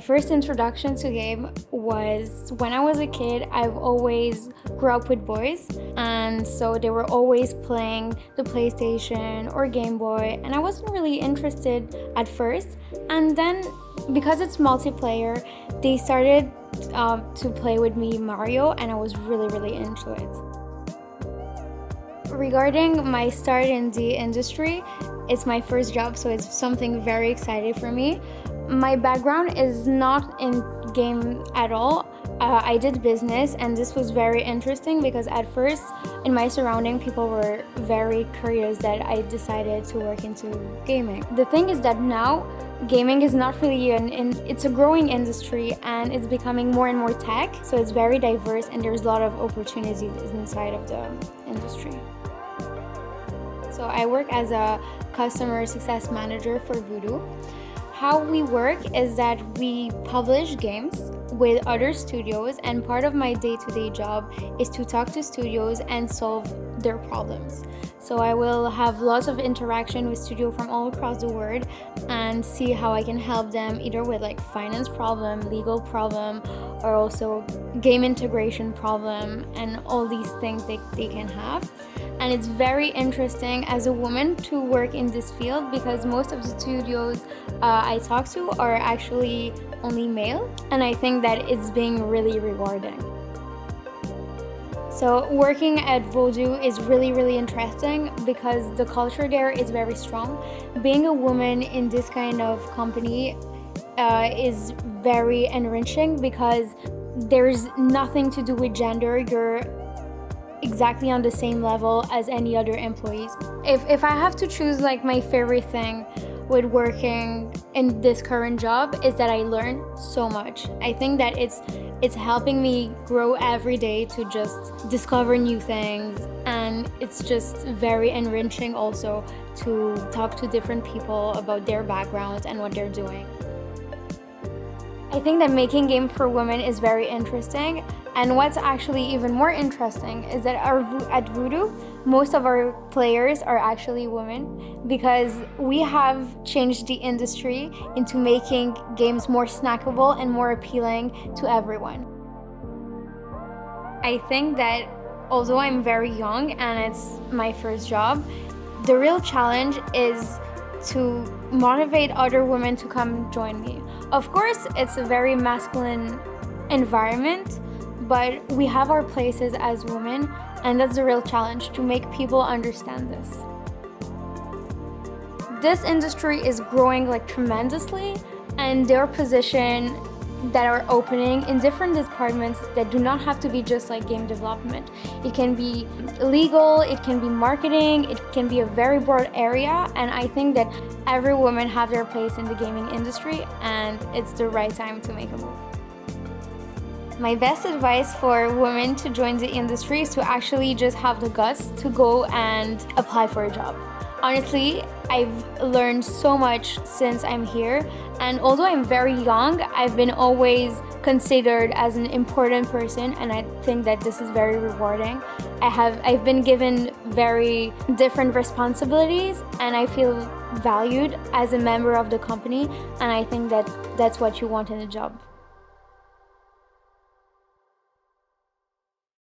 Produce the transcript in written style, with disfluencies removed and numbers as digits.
first introduction to game was when I was a kid. I've always grew up with boys, and so they were always playing the PlayStation or Game Boy, and I wasn't really interested at first. And then, because it's multiplayer, they started to play with me Mario, and I was really into it. Regarding my start in the industry, it's my first job, so it's something very exciting for me. My background is not in game at all. I did business, and this was very interesting because at first in my surrounding people were very curious that I decided to work into gaming. The thing is that now gaming is not really it's a growing industry, and it's becoming more and more tech, so it's very diverse and there's a lot of opportunities inside of the industry. So I work as a customer success manager for Voodoo. How we work is that we publish games with other studios, and part of my day-to-day job is to talk to studios and solve their problems. So I will have lots of interaction with studios from all across the world and see how I can help them either with like finance problem, legal problem, or also game integration problem, and all these things they can have. And it's very interesting as a woman to work in this field because most of the studios I talk to are actually only male, and I think that it's being really rewarding. So working at Voodoo is really interesting because the culture there is very strong. Being a woman in this kind of company is very enriching because there's nothing to do with gender. You're exactly on the same level as any other employees. If I have to choose like my favorite thing with working in this current job is that I learn so much. I think that it's helping me grow every day to just discover new things, and it's just very enriching also to talk to different people about their backgrounds and what they're doing. I think that making games for women is very interesting, and what's actually even more interesting is that at Voodoo, most of our players are actually women because we have changed the industry into making games more snackable and more appealing to everyone. I think that although I'm very young and it's my first job, the real challenge is to motivate other women to come join me. Of course, it's a very masculine environment, but we have our places as women, and that's the real challenge, to make people understand this. This industry is growing like tremendously, and there are positions that are opening in different departments that do not have to be just like game development. It can be legal, it can be marketing, it can be a very broad area, and I think that every woman have their place in the gaming industry, and it's the right time to make a move. My best advice for women to join the industry is to actually just have the guts to go and apply for a job. Honestly, I've learned so much since I'm here, and although I'm very young, I've been always considered as an important person, and I think that this is very rewarding. I've been given very different responsibilities, and I feel valued as a member of the company, and I think that that's what you want in a job.